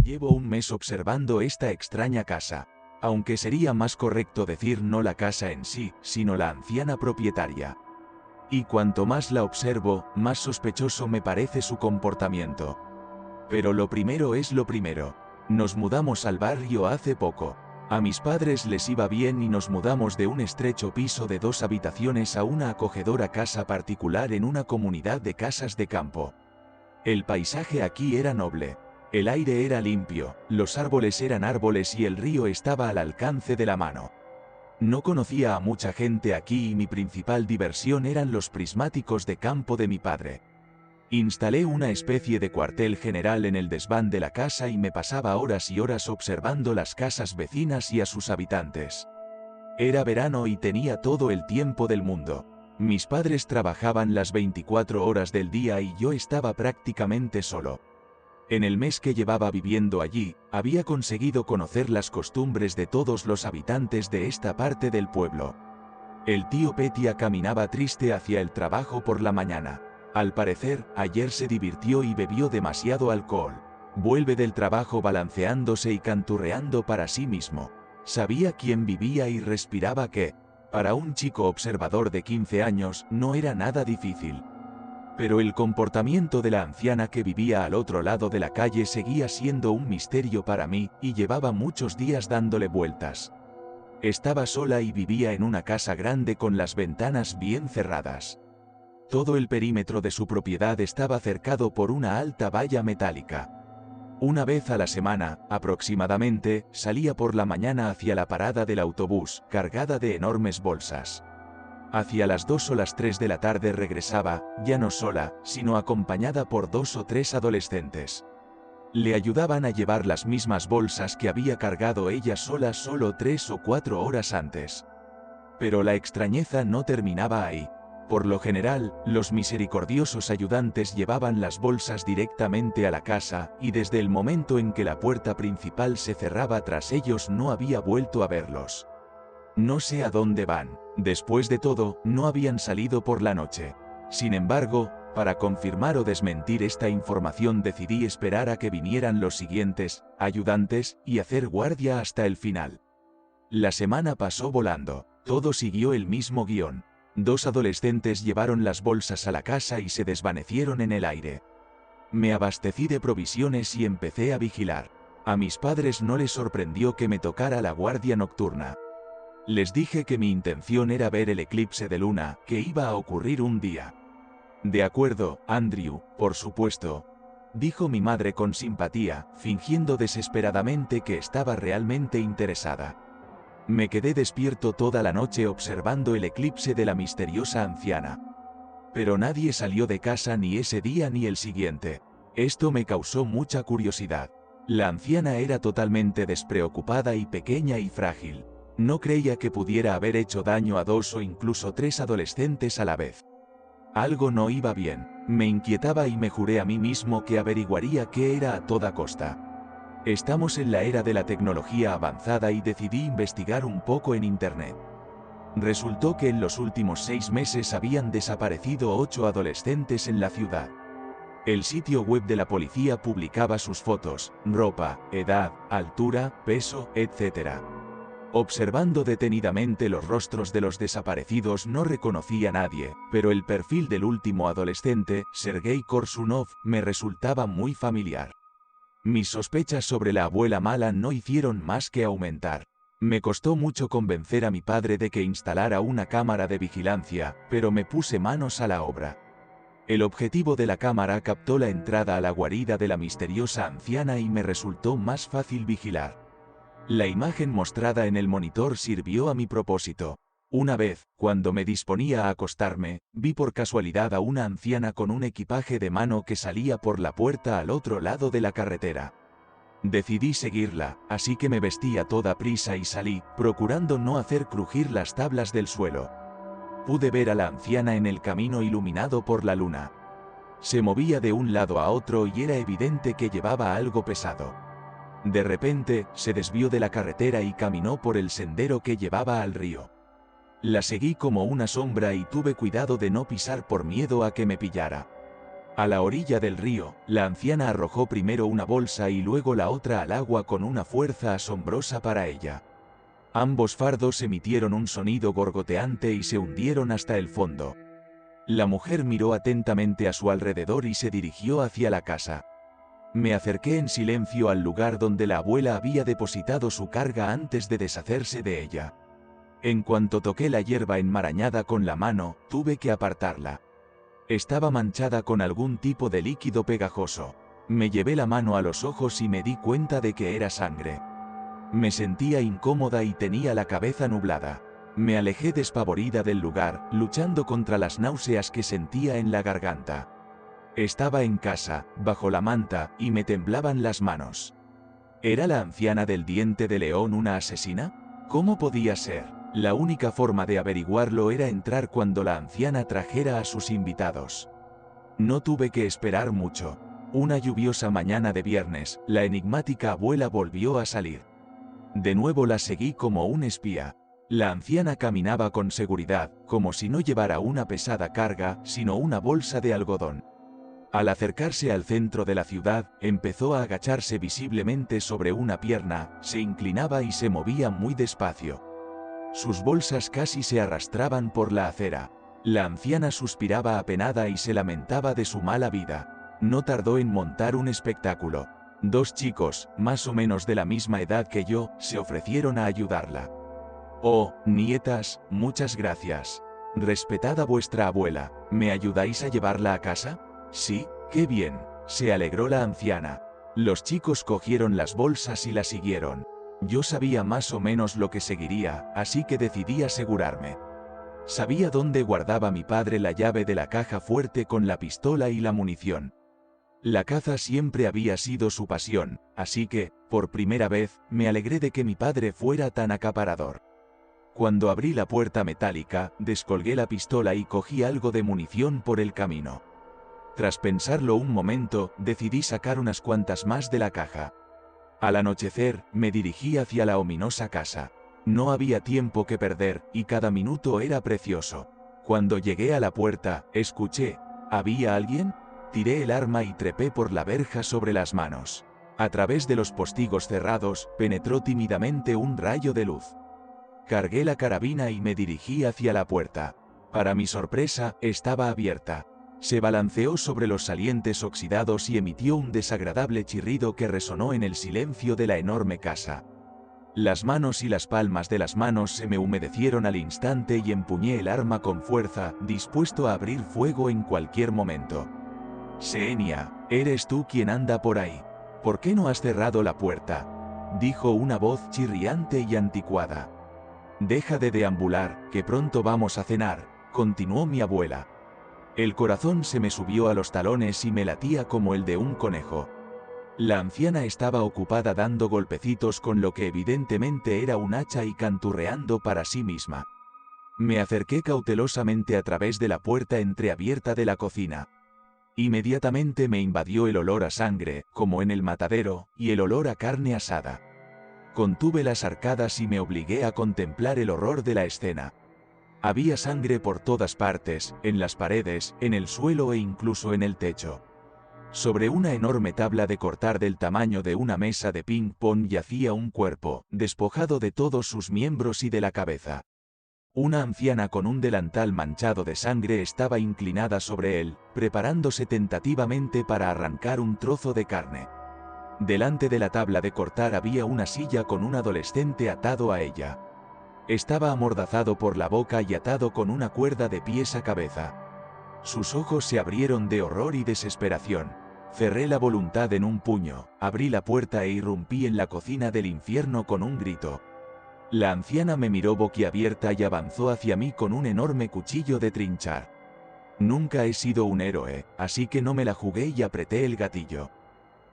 Llevo un mes observando esta extraña casa, aunque sería más correcto decir no la casa en sí, sino la anciana propietaria. Y cuanto más la observo, más sospechoso me parece su comportamiento. Pero lo primero es lo primero. Nos mudamos al barrio hace poco. A mis padres les iba bien y nos mudamos de un estrecho piso de 2 habitaciones a una acogedora casa particular en una comunidad de casas de campo. El paisaje aquí era noble. El aire era limpio, los árboles eran árboles y el río estaba al alcance de la mano. No conocía a mucha gente aquí y mi principal diversión eran los prismáticos de campo de mi padre. Instalé una especie de cuartel general en el desván de la casa y me pasaba horas y horas observando las casas vecinas y a sus habitantes. Era verano y tenía todo el tiempo del mundo. Mis padres trabajaban las 24 horas del día y yo estaba prácticamente solo. En el mes que llevaba viviendo allí, había conseguido conocer las costumbres de todos los habitantes de esta parte del pueblo. El tío Petya caminaba triste hacia el trabajo por la mañana. Al parecer, ayer se divirtió y bebió demasiado alcohol. Vuelve del trabajo balanceándose y canturreando para sí mismo. Sabía quién vivía y respiraba que, para un chico observador de 15 años, no era nada difícil. Pero el comportamiento de la anciana que vivía al otro lado de la calle seguía siendo un misterio para mí, y llevaba muchos días dándole vueltas. Estaba sola y vivía en una casa grande con las ventanas bien cerradas. Todo el perímetro de su propiedad estaba cercado por una alta valla metálica. Una vez a la semana, aproximadamente, salía por la mañana hacia la parada del autobús, cargada de enormes bolsas. Hacia las 2 o las 3 de la tarde regresaba, ya no sola, sino acompañada por 2 o 3 adolescentes. Le ayudaban a llevar las mismas bolsas que había cargado ella sola solo 3 o 4 horas antes. Pero la extrañeza no terminaba ahí. Por lo general, los misericordiosos ayudantes llevaban las bolsas directamente a la casa, y desde el momento en que la puerta principal se cerraba tras ellos no había vuelto a verlos. No sé a dónde van. Después de todo, no habían salido por la noche. Sin embargo, para confirmar o desmentir esta información decidí esperar a que vinieran los siguientes ayudantes y hacer guardia hasta el final. La semana pasó volando. Todo siguió el mismo guión. 2 adolescentes llevaron las bolsas a la casa y se desvanecieron en el aire. Me abastecí de provisiones y empecé a vigilar. A mis padres no les sorprendió que me tocara la guardia nocturna. Les dije que mi intención era ver el eclipse de luna, que iba a ocurrir un día. De acuerdo, Andrew, por supuesto, dijo mi madre con simpatía, fingiendo desesperadamente que estaba realmente interesada. Me quedé despierto toda la noche observando el eclipse de la misteriosa anciana. Pero nadie salió de casa ni ese día ni el siguiente. Esto me causó mucha curiosidad. La anciana era totalmente despreocupada y pequeña y frágil. No creía que pudiera haber hecho daño a 2 o incluso 3 adolescentes a la vez. Algo no iba bien. Me inquietaba y me juré a mí mismo que averiguaría qué era a toda costa. Estamos en la era de la tecnología avanzada y decidí investigar un poco en internet. Resultó que en los últimos 6 meses habían desaparecido 8 adolescentes en la ciudad. El sitio web de la policía publicaba sus fotos, ropa, edad, altura, peso, etc. Observando detenidamente los rostros de los desaparecidos no reconocí a nadie, pero el perfil del último adolescente, Sergei Korsunov, me resultaba muy familiar. Mis sospechas sobre la abuela mala no hicieron más que aumentar. Me costó mucho convencer a mi padre de que instalara una cámara de vigilancia, pero me puse manos a la obra. El objetivo de la cámara captó la entrada a la guarida de la misteriosa anciana y me resultó más fácil vigilar. La imagen mostrada en el monitor sirvió a mi propósito. Una vez, cuando me disponía a acostarme, vi por casualidad a una anciana con un equipaje de mano que salía por la puerta al otro lado de la carretera. Decidí seguirla, así que me vestí a toda prisa y salí, procurando no hacer crujir las tablas del suelo. Pude ver a la anciana en el camino iluminado por la luna. Se movía de un lado a otro y era evidente que llevaba algo pesado. De repente, se desvió de la carretera y caminó por el sendero que llevaba al río. La seguí como una sombra y tuve cuidado de no pisar por miedo a que me pillara. A la orilla del río, la anciana arrojó primero una bolsa y luego la otra al agua con una fuerza asombrosa para ella. Ambos fardos emitieron un sonido gorgoteante y se hundieron hasta el fondo. La mujer miró atentamente a su alrededor y se dirigió hacia la casa. Me acerqué en silencio al lugar donde la abuela había depositado su carga antes de deshacerse de ella. En cuanto toqué la hierba enmarañada con la mano, tuve que apartarla. Estaba manchada con algún tipo de líquido pegajoso. Me llevé la mano a los ojos y me di cuenta de que era sangre. Me sentía incómoda y tenía la cabeza nublada. Me alejé despavorida del lugar, luchando contra las náuseas que sentía en la garganta. Estaba en casa, bajo la manta, y me temblaban las manos. ¿Era la anciana del diente de león una asesina? ¿Cómo podía ser? La única forma de averiguarlo era entrar cuando la anciana trajera a sus invitados. No tuve que esperar mucho. Una lluviosa mañana de viernes, la enigmática abuela volvió a salir. De nuevo la seguí como un espía. La anciana caminaba con seguridad, como si no llevara una pesada carga, sino una bolsa de algodón. Al acercarse al centro de la ciudad, empezó a agacharse visiblemente sobre una pierna, se inclinaba y se movía muy despacio. Sus bolsas casi se arrastraban por la acera. La anciana suspiraba apenada y se lamentaba de su mala vida. No tardó en montar un espectáculo. 2 chicos, más o menos de la misma edad que yo, se ofrecieron a ayudarla. Oh, nietas, muchas gracias. Respetada vuestra abuela, ¿me ayudáis a llevarla a casa? Sí, qué bien, se alegró la anciana. Los chicos cogieron las bolsas y la siguieron. Yo sabía más o menos lo que seguiría, así que decidí asegurarme. Sabía dónde guardaba mi padre la llave de la caja fuerte con la pistola y la munición. La caza siempre había sido su pasión, así que, por primera vez, me alegré de que mi padre fuera tan acaparador. Cuando abrí la puerta metálica, descolgué la pistola y cogí algo de munición por el camino. Tras pensarlo un momento, decidí sacar unas cuantas más de la caja. Al anochecer, me dirigí hacia la ominosa casa. No había tiempo que perder, y cada minuto era precioso. Cuando llegué a la puerta, escuché, ¿había alguien? Tiré el arma y trepé por la verja sobre las manos. A través de los postigos cerrados, penetró tímidamente un rayo de luz. Cargué la carabina y me dirigí hacia la puerta. Para mi sorpresa, estaba abierta. Se balanceó sobre los salientes oxidados y emitió un desagradable chirrido que resonó en el silencio de la enorme casa. Las manos y las palmas de las manos se me humedecieron al instante y empuñé el arma con fuerza, dispuesto a abrir fuego en cualquier momento. Xenia, ¿eres tú quien anda por ahí? ¿Por qué no has cerrado la puerta? Dijo una voz chirriante y anticuada. Deja de deambular, que pronto vamos a cenar, continuó mi abuela. El corazón se me subió a los talones y me latía como el de un conejo. La anciana estaba ocupada dando golpecitos con lo que evidentemente era un hacha y canturreando para sí misma. Me acerqué cautelosamente a través de la puerta entreabierta de la cocina. Inmediatamente me invadió el olor a sangre, como en el matadero, y el olor a carne asada. Contuve las arcadas y me obligué a contemplar el horror de la escena. Había sangre por todas partes, en las paredes, en el suelo e incluso en el techo. Sobre una enorme tabla de cortar del tamaño de una mesa de ping-pong yacía un cuerpo, despojado de todos sus miembros y de la cabeza. Una anciana con un delantal manchado de sangre estaba inclinada sobre él, preparándose tentativamente para arrancar un trozo de carne. Delante de la tabla de cortar había una silla con un adolescente atado a ella. Estaba amordazado por la boca y atado con una cuerda de pies a cabeza. Sus ojos se abrieron de horror y desesperación. Cerré la voluntad en un puño, abrí la puerta e irrumpí en la cocina del infierno con un grito. La anciana me miró boquiabierta y avanzó hacia mí con un enorme cuchillo de trinchar. Nunca he sido un héroe, así que no me la jugué y apreté el gatillo.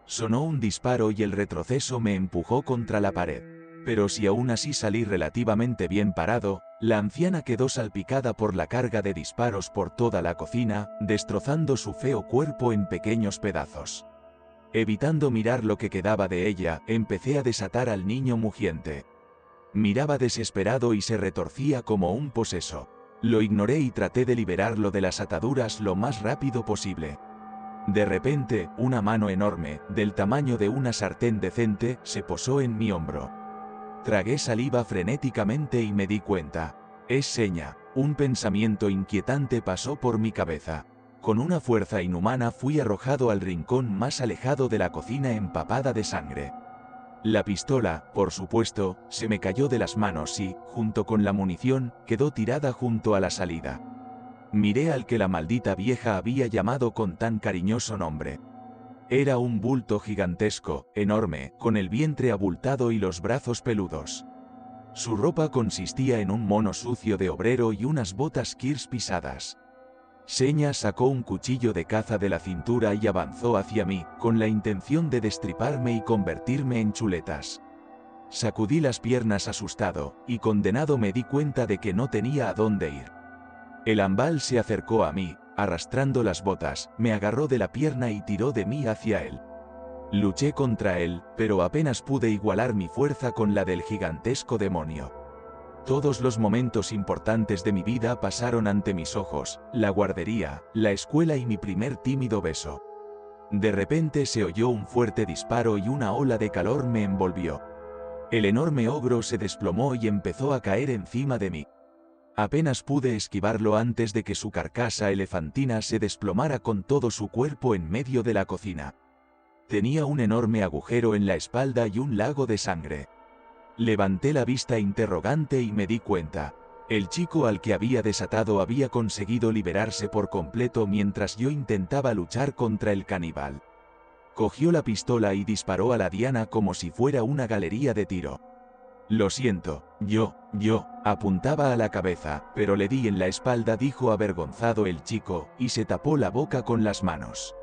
Sonó un disparo y el retroceso me empujó contra la pared. Pero si aún así salí relativamente bien parado, la anciana quedó salpicada por la carga de disparos por toda la cocina, destrozando su feo cuerpo en pequeños pedazos. Evitando mirar lo que quedaba de ella, empecé a desatar al niño mugiente. Miraba desesperado y se retorcía como un poseso. Lo ignoré y traté de liberarlo de las ataduras lo más rápido posible. De repente, una mano enorme, del tamaño de una sartén decente, se posó en mi hombro. Tragué saliva frenéticamente y me di cuenta. Es seña. Un pensamiento inquietante pasó por mi cabeza. Con una fuerza inhumana fui arrojado al rincón más alejado de la cocina empapada de sangre. La pistola, por supuesto, se me cayó de las manos y, junto con la munición, quedó tirada junto a la salida. Miré al que la maldita vieja había llamado con tan cariñoso nombre. Era un bulto gigantesco, enorme, con el vientre abultado y los brazos peludos. Su ropa consistía en un mono sucio de obrero y unas botas Kirs pisadas. Seña sacó un cuchillo de caza de la cintura y avanzó hacia mí, con la intención de destriparme y convertirme en chuletas. Sacudí las piernas asustado, y condenado me di cuenta de que no tenía a dónde ir. El ambal se acercó a mí, arrastrando las botas, me agarró de la pierna y tiró de mí hacia él. Luché contra él, pero apenas pude igualar mi fuerza con la del gigantesco demonio. Todos los momentos importantes de mi vida pasaron ante mis ojos, la guardería, la escuela y mi primer tímido beso. De repente se oyó un fuerte disparo y una ola de calor me envolvió. El enorme ogro se desplomó y empezó a caer encima de mí. Apenas pude esquivarlo antes de que su carcasa elefantina se desplomara con todo su cuerpo en medio de la cocina. Tenía un enorme agujero en la espalda y un lago de sangre. Levanté la vista interrogante y me di cuenta. El chico al que había desatado había conseguido liberarse por completo mientras yo intentaba luchar contra el caníbal. Cogió la pistola y disparó a la diana como si fuera una galería de tiro. Lo siento, yo, apuntaba a la cabeza, pero le di en la espalda, dijo avergonzado el chico, y se tapó la boca con las manos.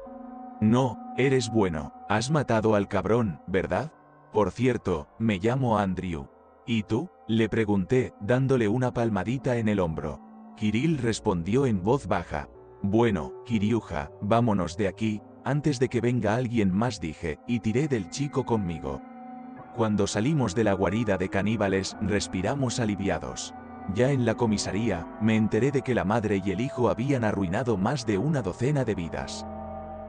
No, eres bueno, has matado al cabrón, ¿verdad? Por cierto, me llamo Andrew. ¿Y tú? Le pregunté, dándole una palmadita en el hombro. Kirill respondió en voz baja. Bueno, Kiriuja, vámonos de aquí, antes de que venga alguien más, dije, y tiré del chico conmigo. Cuando salimos de la guarida de caníbales, respiramos aliviados. Ya en la comisaría, me enteré de que la madre y el hijo habían arruinado más de una docena de vidas.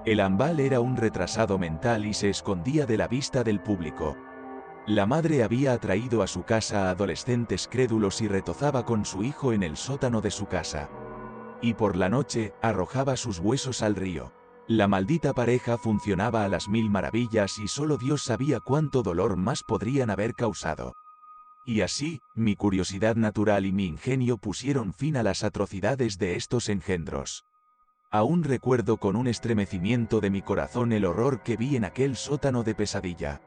El ambal era un retrasado mental y se escondía de la vista del público. La madre había atraído a su casa a adolescentes crédulos y retozaba con su hijo en el sótano de su casa. Y por la noche, arrojaba sus huesos al río. La maldita pareja funcionaba a las mil maravillas y solo Dios sabía cuánto dolor más podrían haber causado. Y así, mi curiosidad natural y mi ingenio pusieron fin a las atrocidades de estos engendros. Aún recuerdo con un estremecimiento de mi corazón el horror que vi en aquel sótano de pesadilla.